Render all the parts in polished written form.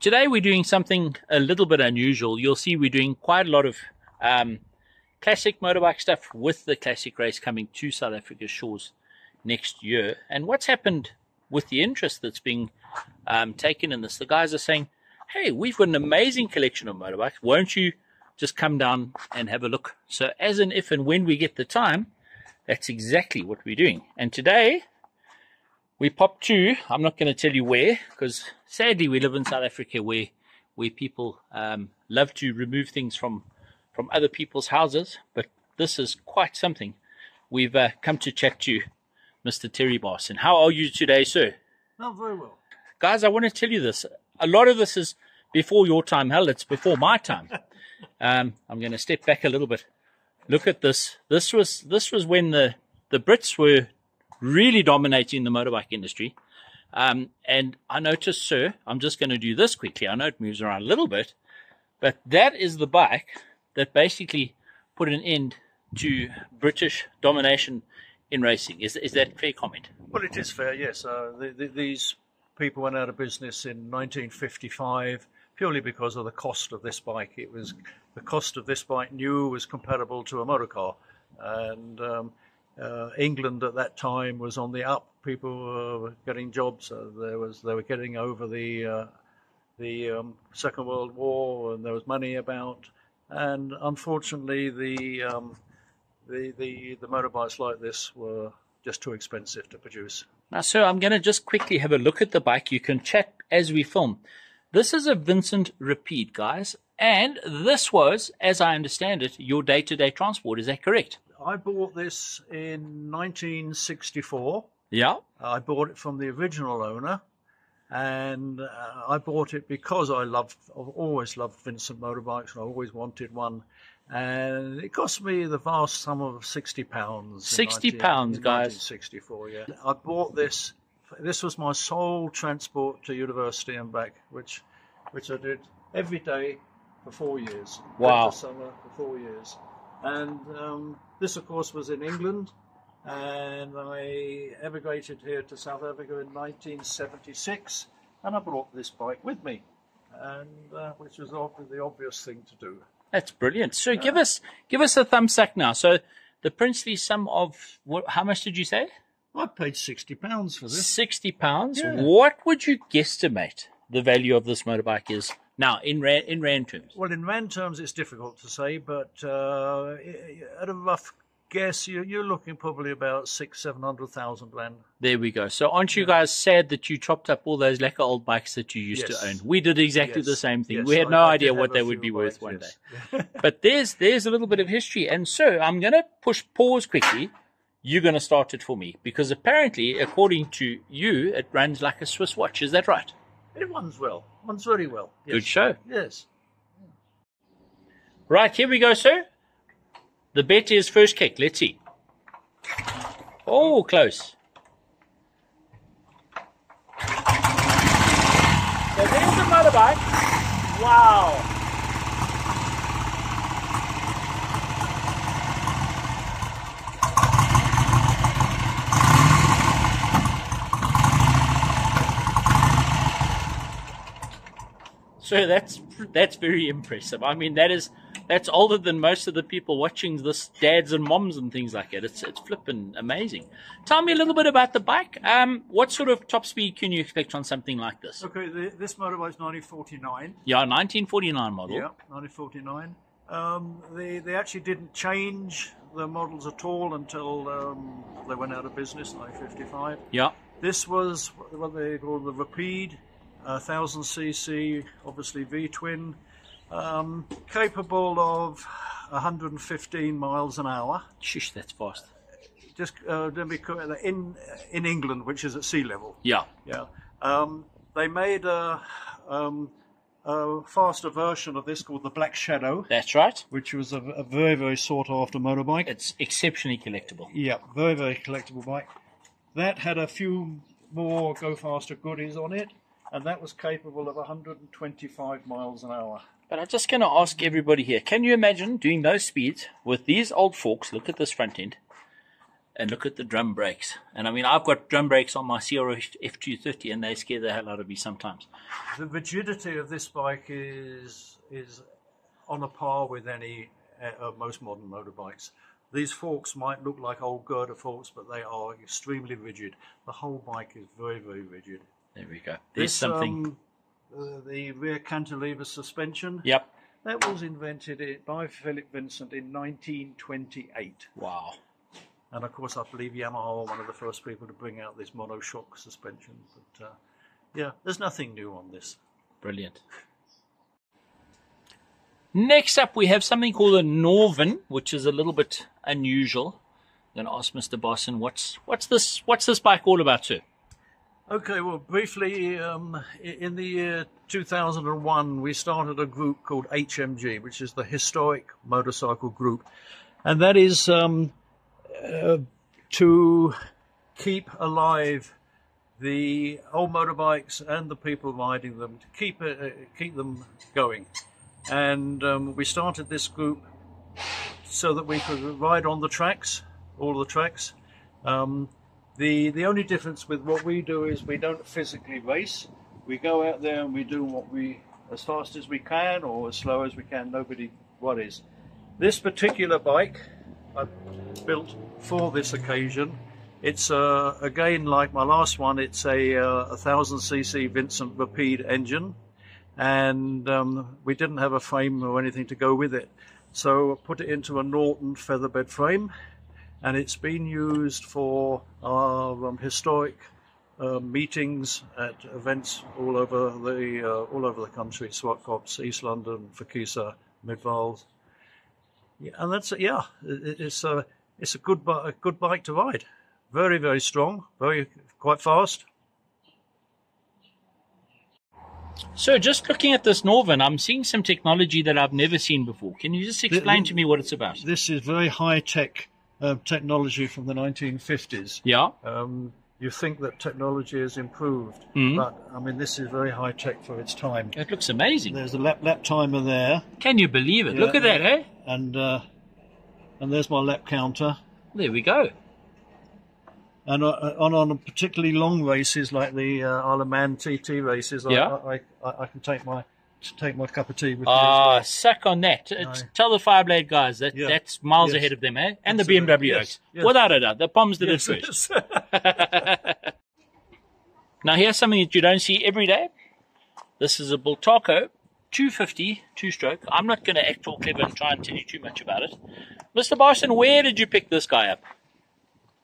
Today we're doing something a little bit unusual. You'll see we're doing quite a lot of classic motorbike stuff with the classic race coming to South Africa's shores next year. And what's happened with the interest that's being taken in this, the guys are saying, hey, we've got an amazing collection of motorbikes. Won't you just come down and have a look? So as an if and when we get the time, that's exactly what we're doing. And today we popped to, I'm not going to tell you where, because sadly we live in South Africa where people love to remove things from other people's houses, but this is quite something. We've come to chat to Mr. Terry Barson. How are you today, sir? Not very well. Guys, I want to tell you this. A lot of this is before your time. Hell, it's before my time. I'm going to step back a little bit. Look at this. This was when the Brits were really dominating the motorbike industry. And I noticed, sir, I'm just going to do this quickly. I know it moves around a little bit, but that is the bike that basically put an end to British domination in racing. Is that fair comment? Well, it is fair, yes. These people went out of business in 1955 purely because of the cost of this bike. It was the cost of this bike new was comparable to a motor car, and England at that time was on the up. People were getting jobs. They were getting over the Second World War, and there was money about. And unfortunately, the motorbikes like this were just too expensive to produce. Now, sir, I'm going to just quickly have a look at the bike. You can chat as we film. This is a Vincent Rapide, guys, and this was, as I understand it, your day-to-day transport. Is that correct? I bought this in 1964. Yeah. I bought it from the original owner, and I bought it because I've always loved Vincent motorbikes, and I always wanted one. And it cost me the vast sum of £60. £60, guys. 1964, yeah. I bought this. This was my sole transport to university and back, which I did every day for 4 years. Wow. Every summer for 4 years. And this, of course, was in England. And I emigrated here to South Africa in 1976. And I brought this bike with me, and which was the obvious thing to do. That's brilliant. So give us a thumbs up now. So the princely sum of how much did you say? I paid £60 for this. £60. Yeah. What would you guesstimate the value of this motorbike is now in rand terms? Well, in rand terms, it's difficult to say, but at a rough guess, you're looking probably about 600,000-700,000 rand. There we go. So aren't you guys sad that you chopped up all those lacquer old bikes that you used to own? We did exactly the same thing. Yes, we had no I idea did what have they a would be few worth bikes, one yes. day. But there's a little bit of history. And so I'm going to push pause quickly. You're going to start it for me, because apparently, according to you, it runs like a Swiss watch. Is that right? It runs well. Runs very well. Yes. Good show. Yes. Right, here we go, sir. The bet is first kick. Let's see. Oh, close. So there's the motorbike. Wow. So that's very impressive. I mean, that's older than most of the people watching this, dads and moms and things like that. It's flipping amazing. Tell me a little bit about the bike. What sort of top speed can you expect on something like this? Okay, this motorbike is 1949. Yeah, 1949 model. Yeah, 1949. They actually didn't change the models at all until they went out of business in 1955. Yeah. This was what they call the Rapide, 1000cc, obviously V-twin, capable of 115 miles an hour. Shush, that's fast. Just in England, which is at sea level. Yeah. Yeah. They made a faster version of this called the Black Shadow. That's right. Which was a very, very sought after motorbike. It's exceptionally collectible. Yeah, very, very collectible bike. That had a few more go faster goodies on it, and that was capable of 125 miles an hour. But I'm just going to ask everybody here, can you imagine doing those speeds with these old forks? Look at this front end. And look at the drum brakes. And I mean, I've got drum brakes on my CRO F230 and they scare the hell out of me sometimes. The rigidity of this bike is on a par with any most modern motorbikes. These forks might look like old girder forks, but they are extremely rigid. The whole bike is very, very rigid. There we go. There's something. The rear cantilever suspension. Yep. That was invented by Philip Vincent in 1928. Wow. And of course, I believe Yamaha were one of the first people to bring out this monoshock suspension. But yeah, there's nothing new on this. Brilliant. Next up, we have something called a Norton, which is a little bit unusual. I'm going to ask Mr. Bosson, what's this bike all about, sir? Okay, well, briefly, in the year 2001, we started a group called HMG, which is the Historic Motorcycle Group. And that is to keep alive the old motorbikes and the people riding them, to keep them going. And we started this group so that we could ride on the tracks, all the tracks. The only difference with what we do is we don't physically race. We go out there and we do what we, as fast as we can or as slow as we can, nobody worries. This particular bike I built for this occasion. It's again, like my last one, it's a 1000cc Vincent Rapide engine, and we didn't have a frame or anything to go with it, so I put it into a Norton featherbed frame, and it's been used for our historic meetings at events all over the country: Swartkops, East London, Fakisa, Midvales. Yeah, and that's it. Yeah, it's a good bike to ride. Very, very strong, quite fast. So just looking at this Norton, I'm seeing some technology that I've never seen before. Can you just explain to me what it's about? This is very high-tech technology from the 1950s. Yeah. You think that technology has improved, but I mean, this is very high-tech for its time. It looks amazing. There's a lap timer there. Can you believe it? Yeah, look at that, eh? And there's my lap counter. There we go. And on particularly long races like the Isle of Man TT races, yeah. I can take my cup of tea with me. Ah, suck on that. Tell the Fireblade guys that's miles ahead of them, eh? And the BMW Oaks. Yes. Without a doubt. The Poms did it first. Now here's something that you don't see every day. This is a Bultaco 250 two-stroke. I'm not going to act all clever and try and tell you too much about it. Mr. Bosson, where did you pick this guy up?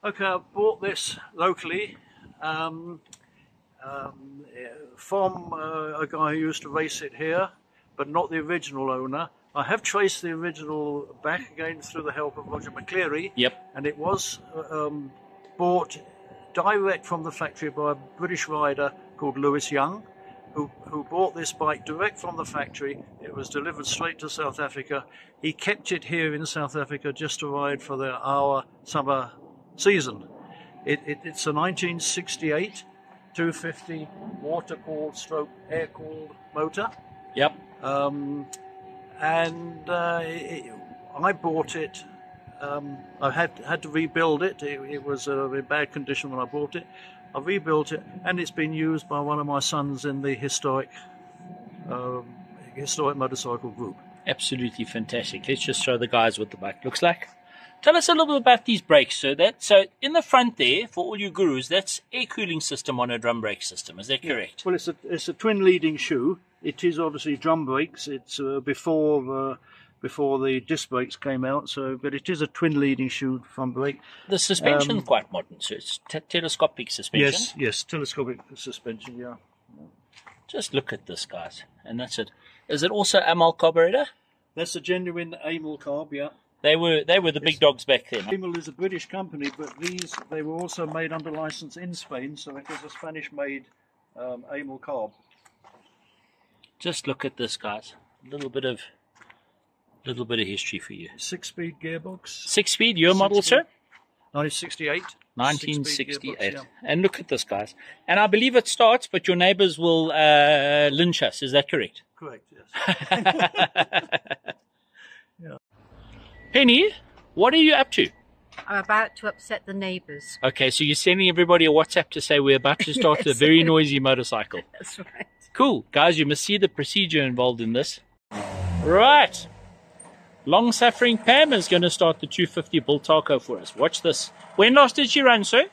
Okay, I bought this locally from a guy who used to race it here, but not the original owner. I have traced the original back again through the help of Roger McCleary. Yep. And it was bought direct from the factory by a British rider called Lewis Young, who bought this bike direct from the factory. It was delivered straight to South Africa. He kept it here in South Africa just to ride for our summer season. It's a 1968 250 water-cooled stroke air-cooled motor. Yep. And I bought it. I had to rebuild it. It was in bad condition when I bought it. I rebuilt it, and it's been used by one of my sons in the historic motorcycle group. Absolutely fantastic. Let's just show the guys what the bike looks like. Tell us a little bit about these brakes, sir. So in the front there, for all you gurus, that's air cooling system on a drum brake system. Is that correct? Well, it's a twin leading shoe. It is obviously drum brakes. It's before the disc brakes came out. But it is a twin leading shoe front brake. The suspension's quite modern, so it's telescopic suspension. Yes, telescopic suspension. Yeah. Just look at this, guys, and that's it. Is it also Amel carburetor? That's a genuine Amel carb. Yeah. They were the big dogs back then. Amel is a British company, but they were also made under license in Spain, so it was a Spanish-made Amel carb. Just look at this, guys. A little bit of history for you. 6-speed gearbox. 6-speed, your model, sir? 1968. 1968. Gearbox, yeah. And look at this, guys. And I believe it starts, but your neighbours will lynch us. Is that correct? Correct, yes. Penny, what are you up to? I'm about to upset the neighbours. Okay, so you're sending everybody a WhatsApp to say we're about to start a very noisy motorcycle. That's right. Cool. Guys, you must see the procedure involved in this. Right. Long-suffering Pam is going to start the 250 Bull Taco for us. Watch this. When last did she run, sir?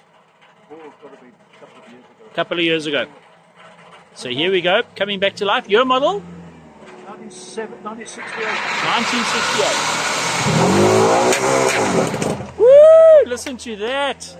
Oh, it's got to be a couple of years ago. Couple of years ago. So here we go, coming back to life. Your model? 1968. Woo! Listen to that.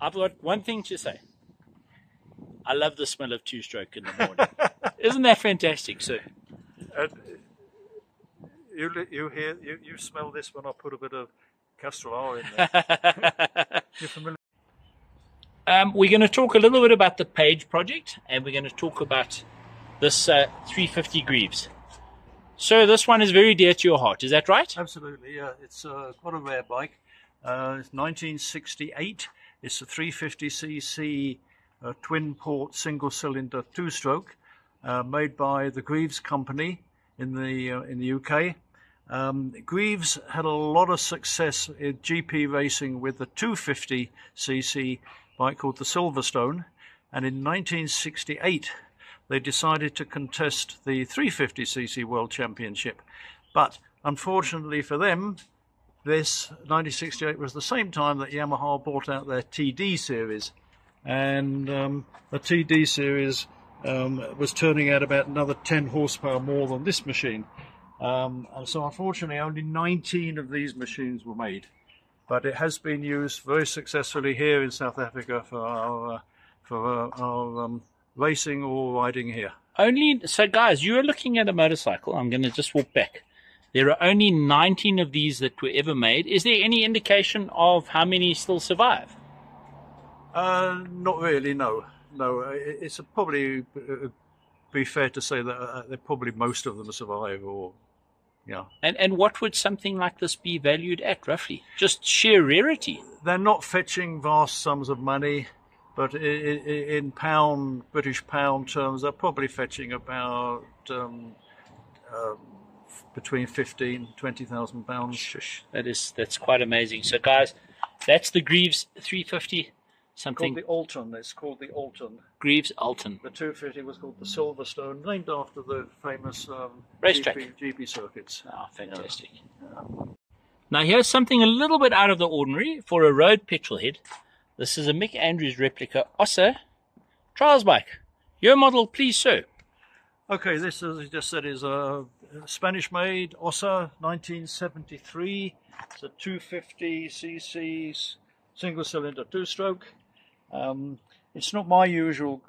I've got one thing to say. I love the smell of two-stroke in the morning. Isn't that fantastic, sir? You smell this when I put a bit of castor oil in there. You're familiar? We're going to talk a little bit about the Page project, and we're going to talk about this 350 Greaves. So this one is very dear to your heart, is that right? Absolutely, yeah. It's quite a rare bike. It's 1968. It's a 350cc twin-port single-cylinder two-stroke made by the Greaves company in the UK. Greaves had a lot of success in GP racing with the 250cc bike called the Silverstone, and in 1968 they decided to contest the 350cc World Championship. But unfortunately for them, this 1968 was the same time that Yamaha bought out their TD series, and the TD series was turning out about another 10 horsepower more than this machine. And so unfortunately only 19 of these machines were made, but it has been used very successfully here in South Africa for our racing or riding here. So guys, you are looking at a motorcycle. I'm going to just walk back. There are only 19 of these that were ever made. Is there any indication of how many still survive? Not really, no. It's probably be fair to say that probably most of them survive, or yeah. And what would something like this be valued at, roughly? Just sheer rarity? They're not fetching vast sums of money, but in British pound terms, they're probably fetching about between 15,000 and 20,000 pounds. Shush. That's quite amazing. So guys, that's the Greaves 350 something. It's called the Alton. Greaves Alton. The 250 was called the Silverstone, named after the famous racetrack GP circuits. Oh, fantastic. Yeah. Now here's something a little bit out of the ordinary for a road petrol head. This is a Mick Andrews Replica Ossa trials bike. Your model, please, sir. Okay, this, as I just said, is a Spanish-made Ossa 1973. It's a 250cc single-cylinder two-stroke. It's not my usual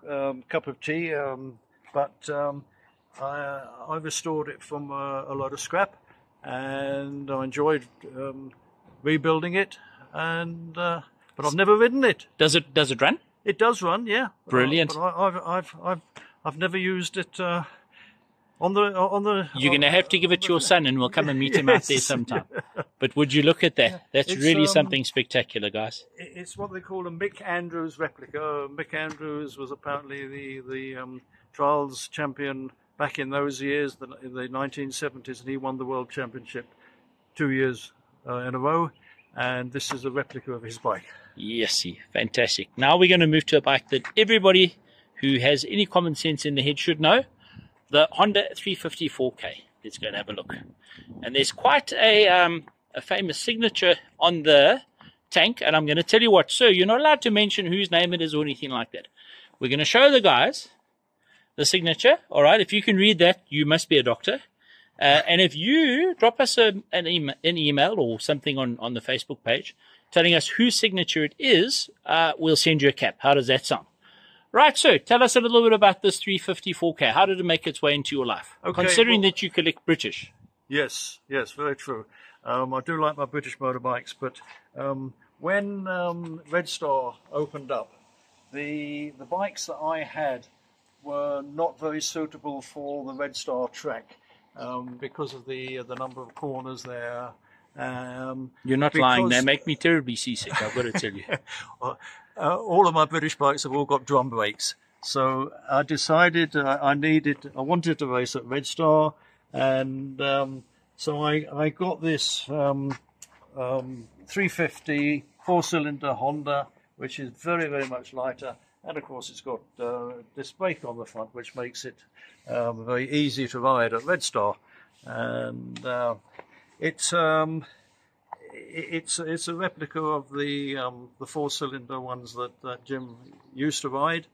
cup of tea, but I restored it from a lot of scrap, and I enjoyed rebuilding it. And but I've never ridden it. Does it run? It does run, yeah. Brilliant. But I've never used it on the. You're going to have to give it to your son, and we'll come and meet him out there sometime. But would you look at that? That's really something spectacular, guys. It's what they call a Mick Andrews replica. Mick Andrews was apparently the trials champion back in those years, in the 1970s, and he won the world championship 2 years in a row. And this is a replica of his bike. Yes, fantastic. Now we're going to move to a bike that everybody who has any common sense in the head should know, the Honda 350 4K. Let's go and have a look. And there's quite a famous signature on the tank, and I'm going to tell you what, sir, you're not allowed to mention whose name it is or anything like that. We're going to show the guys the signature. All right, if you can read that, you must be a doctor. And if you drop us an email or something on the Facebook page telling us whose signature it is, we'll send you a cap. How does that sound? Right, so tell us a little bit about this 354K. How did it make its way into your life? Okay, Considering well, that you collect British. yes, very true. I do like my British motorbikes, but when Red Star opened up, the bikes that I had were not very suitable for the Red Star track because of the number of corners there. You're not lying. They make me terribly seasick, I've got to tell you. All of my British bikes have all got drum brakes. So I decided I wanted to race at Red Star, and so I got this 350 4-cylinder Honda, which is very, very much lighter. And of course, it's got this brake on the front, which makes it very easy to ride at Red Star. And it's a replica of the 4-cylinder ones that Jim used to ride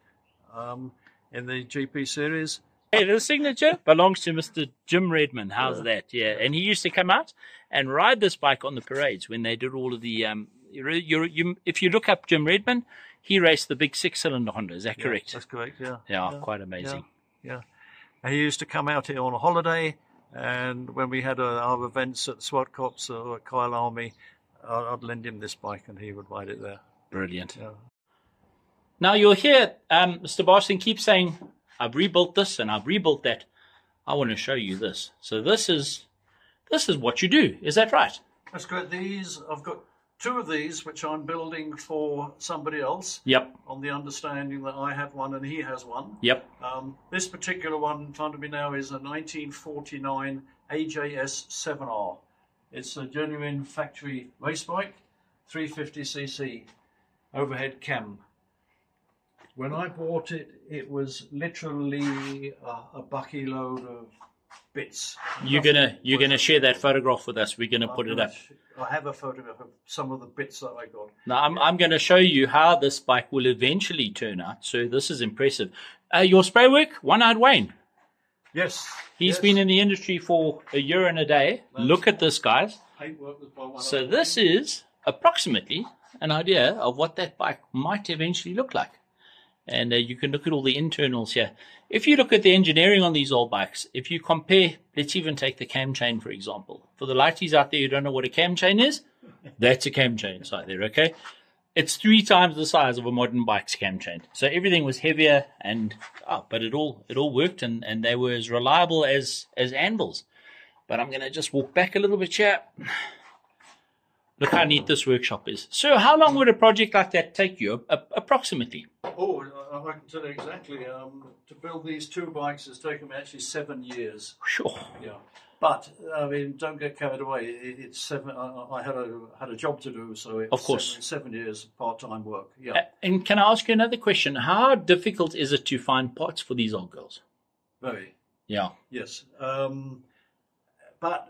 in the GP series. Hey, the signature belongs to Mr. Jim Redman. How's that? Yeah, and he used to come out and ride this bike on the parades when they did all of the. If you look up Jim Redman, he raced the big 6-cylinder Honda. Is that correct? That's correct. Yeah. Yeah, quite amazing. Yeah. And he used to come out here on a holiday, and when we had our events at the SWAT Cops or at Kyle Army, I'd lend him this bike and he would ride it there. Brilliant. Yeah. Now you'll hear Mr. Barston keep saying, I've rebuilt this and I've rebuilt that. I want to show you this. So this is what you do. Is that right? That's correct. I've got 2 of these, which I'm building for somebody else. Yep. On the understanding that I have one and he has one. Yep. This particular one in front of me now is a 1949 AJS 7R. It's a genuine factory race bike, 350cc, overhead cam. When I bought it, it was literally a bucky load of bits. You're gonna share that photograph with us. We're gonna put it up. I have a photograph of some of the bits that I got. Now I'm going to show you how this bike will eventually turn out. So this is impressive. Your spray work, One-Eyed Wayne. Yes. He's been in the industry for a year and a day. Look at this, guys. So this is approximately an idea of what that bike might eventually look like. And you can look at all the internals here. If you look at the engineering on these old bikes, if you compare, let's even take the cam chain, for example. For the lighties out there who don't know what a cam chain is, that's a cam chain inside there, okay? It's 3 times the size of a modern bike's cam chain. So everything was heavier, but it all worked, and they were as reliable as anvils. But I'm going to just walk back a little bit here. Look how neat this workshop is. So how long would a project like that take you, approximately? Oh, I can tell you exactly. To build these 2 bikes has taken me actually 7 years. Sure. Yeah. But, I mean, don't get carried away. It's 7. I had a job to do, so it's of course. 7 years part-time work. Yeah. And can I ask you another question? How difficult is it to find parts for these old girls? Very. Yeah. Yes. But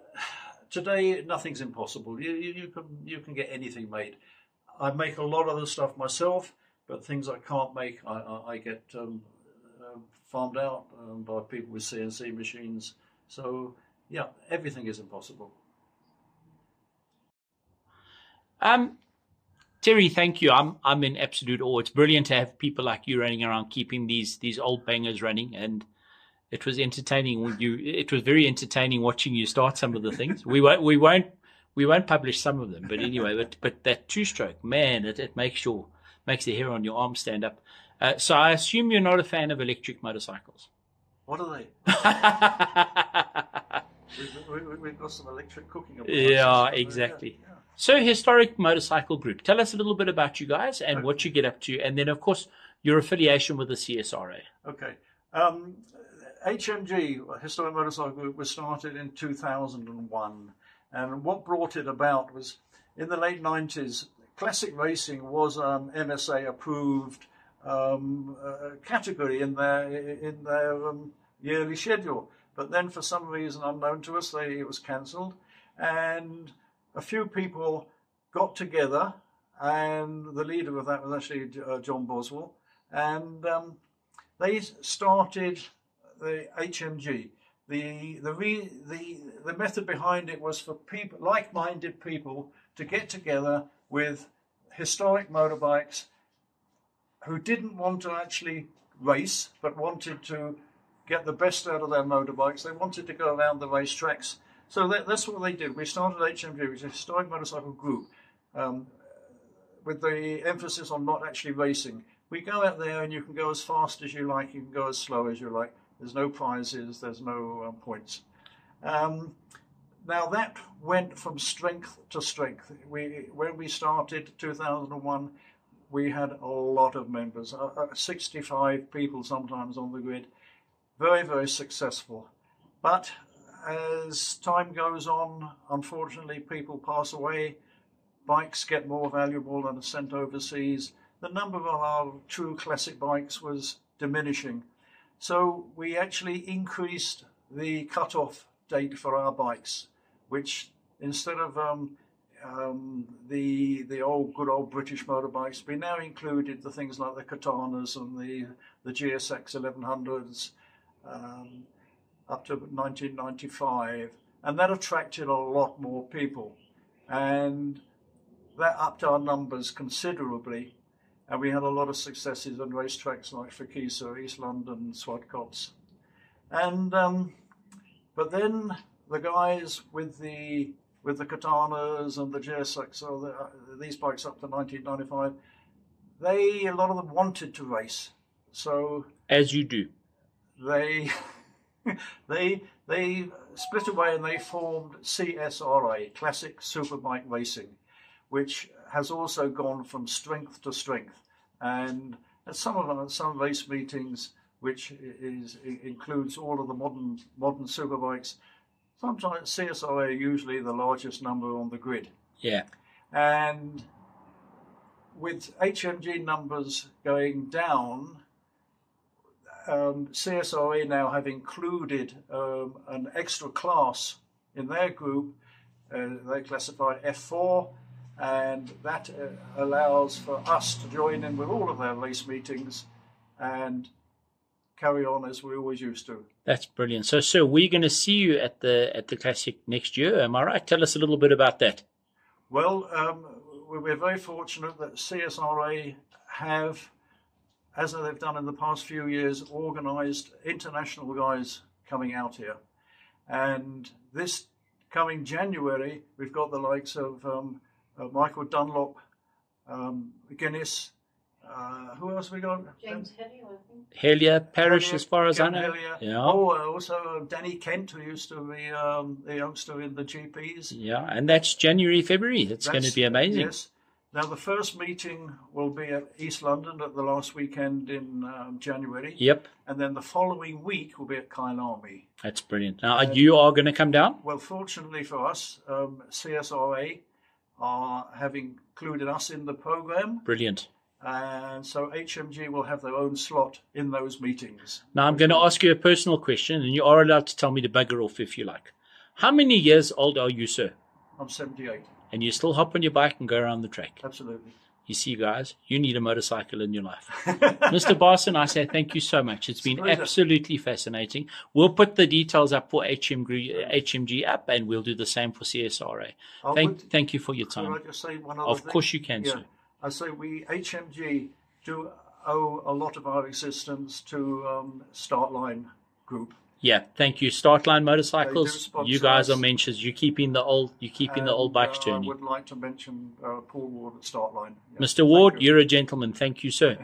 today, nothing's impossible. You can get anything made. I make a lot of the stuff myself, but things I can't make, I get farmed out by people with CNC machines. So, yeah, everything is impossible. Terry, thank you. I'm in absolute awe. It's brilliant to have people like you running around keeping these old bangers running, and it was entertaining. It was very entertaining watching you start some of the things. We won't publish some of them, but anyway. But that 2-stroke, man, it makes the hair on your arm stand up. So I assume you're not a fan of electric motorcycles. What are they? We've got some electric cooking appliances. Yeah, exactly. Yeah. So, Historic Motorcycle Group. Tell us a little bit about you guys and what you get up to, and then, of course, your affiliation with the CSRA. Okay. HMG, Historic Motorcycle Group, was started in 2001. And what brought it about was, in the late 90s, classic racing was an MSA-approved category in their yearly schedule. But then, for some reason unknown to us, it was cancelled. And a few people got together, and the leader of that was actually John Boswell. And they started the HMG. The method behind it was for people, like-minded people, to get together with historic motorbikes who didn't want to actually race, but wanted to get the best out of their motorbikes. They wanted to go around the racetracks. So that's what they did. We started HMG, which is a historic motorcycle group, with the emphasis on not actually racing. We go out there and you can go as fast as you like, you can go as slow as you like. There's no prizes, there's no points. Now that went from strength to strength. When we started 2001, we had a lot of members, 65 people sometimes on the grid. Very, very successful. But as time goes on, unfortunately, people pass away, bikes get more valuable and are sent overseas. The number of our true classic bikes was diminishing. So we actually increased the cut-off date for our bikes, which instead of the good old British motorbikes, we now included the things like the Katanas and the GSX 1100s up to 1995, and that attracted a lot more people, and that upped our numbers considerably. And we had a lot of successes on racetracks like Fakisa, East London, Swadcots. And but then the guys with the Katanas and the GSX, or these bikes up to 1995, a lot of them wanted to race. So as you do, they split away and they formed CSRA, Classic Superbike Racing, which has also gone from strength to strength. And at some race meetings, which includes all of the modern superbikes, sometimes CSRA are usually the largest number on the grid. Yeah. And with HMG numbers going down, CSRA now have included an extra class in their group. They classified F4, and that allows for us to join in with all of their race meetings and carry on as we always used to. That's brilliant. So we're going to see you at the Classic next year, am I right? Tell us a little bit about that. Well, we're very fortunate that CSRA have, as they've done in the past few years, organised international guys coming out here. And this coming January, we've got the likes of Michael Dunlop, Guinness. Who else have we got? James Hellier, I think. Hellier Parish, as far as I know. Hellier. Yeah. Oh, also Danny Kent, who used to be the youngster in the GPs. Yeah, and that's January, February. That's going to be amazing. Yes. Now, the first meeting will be at East London at the last weekend in January. Yep. And then the following week will be at Kyalami. That's brilliant. Now, you are going to come down? Well, fortunately for us, CSRA are having included us in the program. Brilliant. And so HMG will have their own slot in those meetings. Now, I'm going to ask you a personal question, and you are allowed to tell me to bugger off if you like. How many years old are you, sir? I'm 78. And you still hop on your bike and go around the track? Absolutely. You see, guys, you need a motorcycle in your life. Mr. Barson, I say thank you so much. It's been absolutely fascinating. We'll put the details up for HMG up, and we'll do the same for CSRA. Thank you for your time. Can I just say one other thing? Of course you can, sir. I say HMG do owe a lot of our existence to Startline Group. Yeah, thank you. Startline Motorcycles. You guys are mentions. You're keeping the old bikes turning. I would like to mention Paul Ward at Startline. Yeah. Mr. Ward, you're a gentleman. Thank you, sir.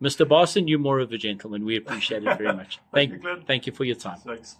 Mr. Barson, you're more of a gentleman. We appreciate it very much. Thank you, Glenn. Thank you for your time. Thanks.